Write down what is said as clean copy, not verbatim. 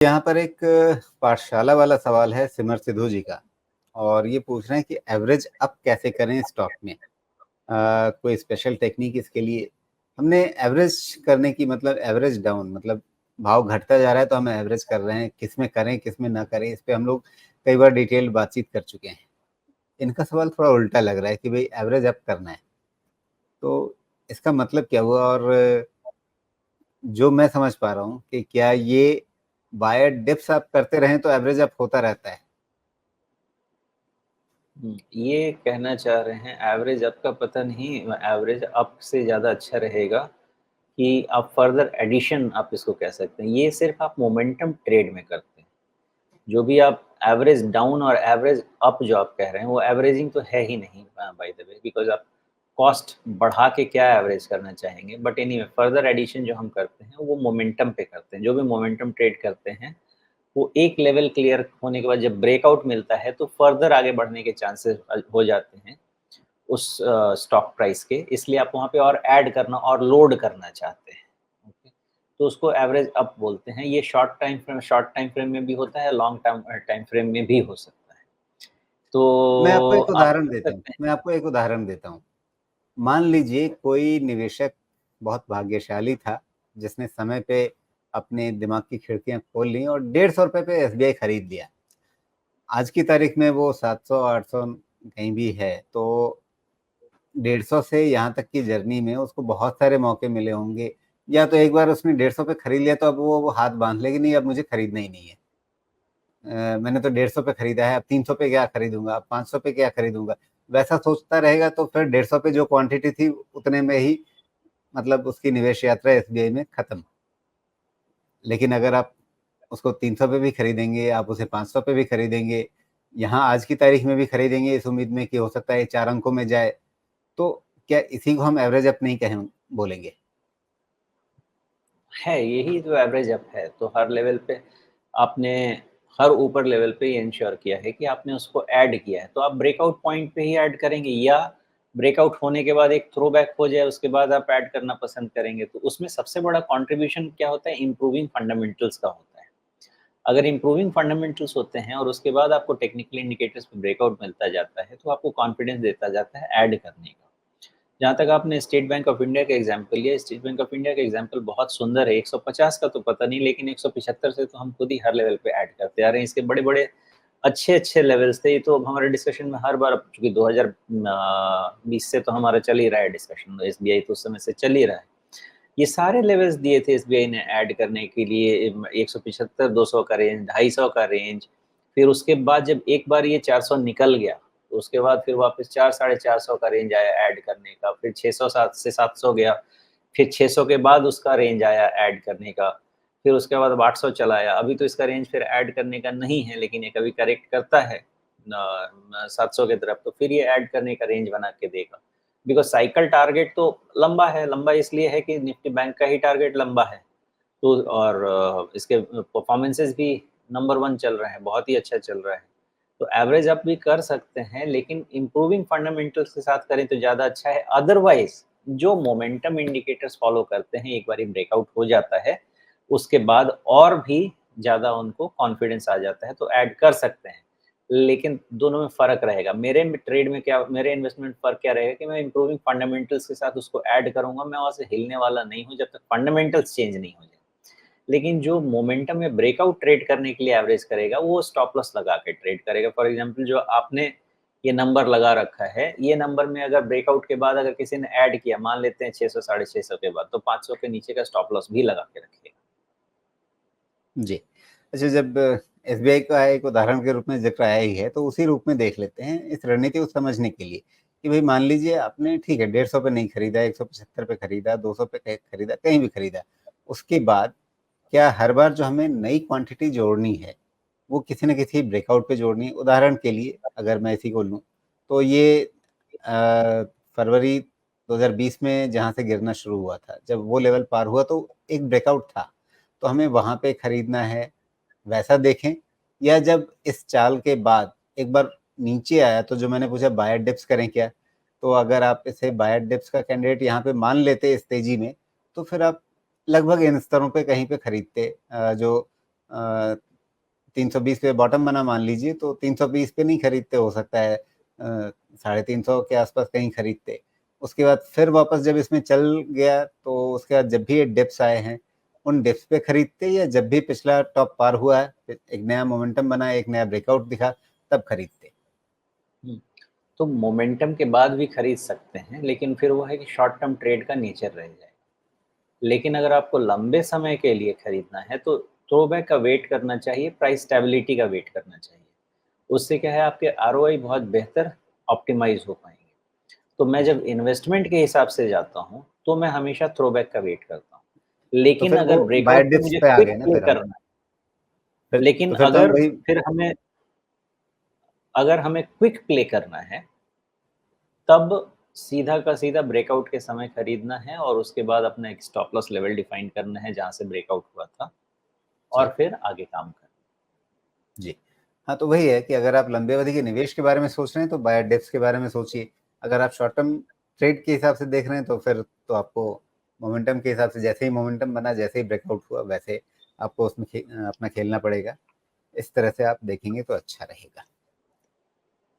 यहाँ पर एक पाठशाला वाला सवाल है सिमर सिद्धू जी का और ये पूछ रहे हैं कि एवरेज अप कैसे करें स्टॉक में? कोई स्पेशल टेक्निक इसके लिए? हमने एवरेज करने की मतलब एवरेज डाउन मतलब भाव घटता जा रहा है तो हम एवरेज कर रहे हैं, किसमें करें, किसमें ना करें, इस पे हम लोग कई बार डिटेल बातचीत कर चुके हैं। इनका सवाल थोड़ा उल्टा लग रहा है कि भई एवरेज अप करना है, तो इसका मतलब क्या हुआ? और जो मैं समझ पा रहा हूँ कि क्या ये बाय डिप्स आप करते रहें तो एवरेज अप होता रहता है? ये कहना चाह रहे हैं एवरेज अप का पता नहीं, एवरेज अप से ज़्यादा अच्छा रहेगा कि आप फर्दर एडिशन आप इसको कह सकते हैं। ये सिर्फ आप मोमेंटम ट्रेड में करते हैं। जो भी आप एवरेज डाउन और एवरेज अप जो आप कह रहे हैं वो एवरेजिंग तो है ही नहीं बाय द वे, बिकॉज़ आप कॉस्ट बढ़ा के क्या एवरेज करना चाहेंगे। बट एनीवे फर्दर एडिशन जो हम करते हैं वो मोमेंटम पे करते हैं। जो भी मोमेंटम ट्रेड करते हैं वो एक लेवल क्लियर होने के बाद जब ब्रेकआउट मिलता है तो फर्दर आगे बढ़ने के चांसेस हो जाते हैं उस स्टॉक प्राइस के, इसलिए आप वहाँ पे और ऐड करना और लोड करना चाहते हैं। ओके, तो उसको एवरेज अप बोलते हैं। ये शॉर्ट टाइम फ्रेम में भी होता है, लॉन्ग टर्म टाइम फ्रेम में भी हो सकता है। मैं आपको तो एक आप उदाहरण कर देता हूँ सकते हैं। मैं आपको एक उदाहरण देता हूँ। मान लीजिए कोई निवेशक बहुत भाग्यशाली था, जिसने समय पे अपने दिमाग की खिड़कियाँ खोल ली और ₹150 पे एसबीआई खरीद लिया। आज की तारीख में वो 700-800 कहीं भी है, तो 150 से यहाँ तक की जर्नी में उसको बहुत सारे मौके मिले होंगे। या तो एक बार उसने 150 पे खरीद लिया तो अब वो हाथ बाँध ले कि नहीं अब मुझे खरीदना ही नहीं है। मैंने तो 150 पे खरीदा है, अब 300 पे क्या खरीदूँगा, अब 500 पे क्या खरीदूँगा? वैसा सोचता रहेगा तो फिर 150 पे जो क्वांटिटी थी उतने में ही मतलब उसकी निवेश यात्रा एसबीआई में खत्म। लेकिन अगर आप उसको 300 पे भी खरीदेंगे, आप उसे 500 पे भी खरीदेंगे, यहाँ आज की तारीख में भी खरीदेंगे इस उम्मीद में कि हो सकता है ये 4 अंकों में जाए, तो क्या इसी को हम एवरेज अप नहीं कहें बोलेंगे? है, यही तो एवरेज अप है। तो हर लेवल पे आपने हर ऊपर लेवल पे ये इंश्योर किया है कि आपने उसको ऐड किया है। तो आप ब्रेकआउट पॉइंट पे ही ऐड करेंगे या ब्रेकआउट होने के बाद एक थ्रो बैक हो जाए उसके बाद आप ऐड करना पसंद करेंगे। तो उसमें सबसे बड़ा कंट्रीब्यूशन क्या होता है? इम्प्रूविंग फंडामेंटल्स का होता है। अगर इम्प्रूविंग फंडामेंटल्स होते हैं और उसके बाद आपको टेक्निकल इंडिकेटर्स पे ब्रेकआउट मिलता जाता है, तो आपको कॉन्फिडेंस देता जाता है ऐड करने का। जहाँ तक आपने स्टेट बैंक ऑफ इंडिया का एग्ज़ाम्पल लिया, स्टेट बैंक ऑफ इंडिया का एग्ज़ाम्पल बहुत सुंदर है। 150 का तो पता नहीं, लेकिन 175 से तो हम खुद ही हर लेवल पे ऐड करते आ रहे हैं। इसके बड़े-बड़े अच्छे-अच्छे लेवल्स थे। ये तो अब हमारे डिस्कशन में हर बार, चूँकि 2020 से तो हमारा चल ही रहा है डिस्कशन, एसबीआई तो उस समय से चल ही रहा है। ये सारे लेवल्स दिए थे एसबीआई ने ऐड करने के लिए, 175, 200 का रेंज, 250 का रेंज। फिर उसके बाद जब एक बार ये 400 निकल गया, तो उसके बाद फिर वापस 4 साढ़े 400 का रेंज आया ऐड करने का, फिर 600 7 से 700 गया, फिर 600 के बाद उसका रेंज आया ऐड करने का, फिर उसके बाद अब 800 चला आया। अभी तो इसका रेंज फिर ऐड करने का नहीं है, लेकिन ये कभी करेक्ट करता है 700 की तरफ, तो फिर ये ऐड करने का रेंज बना के देगा। बिकॉज़ साइकिल टारगेट तो लंबा है, लंबा इसलिए है कि निफ्टी बैंक का ही टारगेट लंबा है। तो और इसके परफॉर्मेंसेस भी नंबर 1 चल रहा है, बहुत ही अच्छा चल रहा है। तो एवरेज अप भी कर सकते हैं, लेकिन इम्प्रूविंग फंडामेंटल्स के साथ करें तो ज़्यादा अच्छा है। अदरवाइज़ जो मोमेंटम इंडिकेटर्स फॉलो करते हैं, एक बारी ब्रेकआउट हो जाता है, उसके बाद और भी ज़्यादा उनको कॉन्फिडेंस आ जाता है, तो ऐड कर सकते हैं। लेकिन दोनों में फ़र्क रहेगा। मेरे इन्वेस्टमेंट फ़र्क क्या रहेगा कि मैं इम्प्रूविंग फंडामेंटल्स के साथ उसको ऐड करूँगा, मैं वहाँ से हिलने वाला नहीं हूँ जब तक फंडामेंटल्स चेंज नहीं हो जाए। लेकिन जो मोमेंटम में ब्रेकआउट ट्रेड करने के लिए एवरेज करेगा, वो स्टॉप लॉस लगा के ट्रेड करेगा। फॉर एग्ज़ाम्पल जो आपने ये नंबर लगा रखा है, ये नंबर में अगर ब्रेकआउट के बाद अगर किसी ने ऐड किया, मान लेते हैं 600 साढ़े 600 के बाद, तो 500 के नीचे का स्टॉप लॉस भी लगा के रखिएगा। जी। अच्छा, जब एसबीआई का एक उदाहरण के रूप में ज़िक्र आया ही है, तो उसी रूप में देख लेते हैं इस रणनीति को समझने के लिए कि भई मान लीजिए आपने ठीक है 150 पे नहीं खरीदा, 175 पे खरीदा, 200 पे खरीदा, कहीं भी खरीदा। उसके बाद क्या हर बार जो हमें नई क्वांटिटी जोड़नी है, वो किसी न किसी ब्रेकआउट पे जोड़नी है? उदाहरण के लिए अगर मैं इसी को लूँ, तो ये फरवरी 2020 में जहाँ से गिरना शुरू हुआ था, जब वो लेवल पार हुआ तो एक ब्रेकआउट था, तो हमें वहाँ पे खरीदना है, वैसा देखें? या जब इस चाल के बाद एक बार नीचे आया तो जो मैंने पूछा बायर डिप्स करें क्या? तो अगर आप इसे बायर डिप्स का कैंडिडेट यहाँ पे मान लेते इस तेज़ी में, तो फिर आप लगभग इन स्तरों पे कहीं पे खरीदते जो 320 पे बॉटम बना मान लीजिए, तो 320 पे नहीं खरीदते, हो सकता है 350 के आसपास कहीं खरीदते। उसके बाद फिर वापस जब इसमें चल गया तो उसके बाद जब भी ये डिप्स आए हैं, उन डिप्स पे खरीदते, या जब भी पिछला टॉप पार हुआ है, एक नया मोमेंटम बना, एक नया ब्रेकआउट दिखा, तब खरीदते? तो मोमेंटम के बाद भी खरीद सकते हैं, लेकिन फिर वो है कि शॉर्ट टर्म ट्रेड का नेचर रह जाएगा। लेकिन अगर आपको लंबे समय के लिए खरीदना है तो थ्रोबैक का वेट करना चाहिए, प्राइस स्टेबिलिटी का वेट करना चाहिए। उससे क्या है, आपके आरओआई बहुत बेहतर ऑप्टिमाइज़ हो पाएँगे। तो मैं जी। जब इन्वेस्टमेंट के हिसाब से जाता हूँ, तो मैं हमेशा थ्रोबैक का वेट करता हूँ। तो लेकिन फिर अगर वो बाय ब्रेकआउट पे डिप्स मुझे पे आ क्विक गए ना प्ले फिर हम। करना है, फिर लेकिन तो फिर तो हम अगर वही। फिर हमें अगर हमें क्विक प्ले करना है, तब सीधा का सीधा ब्रेकआउट के समय खरीदना है और उसके बाद अपना एक स्टॉप लॉस लेवल डिफाइन करना है जहाँ से ब्रेकआउट हुआ था, जी। और फिर आगे काम करना जी। हाँ, तो वही है कि अगर आप लंबे अवधि के निवेश के बारे में सोच रहे हैं, तो बाय डिप्स के बारे में सोचिए। अगर आप शॉर्ट टर्म ट्रेड के हिसाब से देख रहे हैं, तो फिर तो आपको मोमेंटम के हिसाब से, जैसे ही मोमेंटम बना, जैसे ही ब्रेकआउट हुआ, वैसे आपको उसमें अपना खेलना पड़ेगा। इस तरह से आप देखेंगे तो अच्छा रहेगा।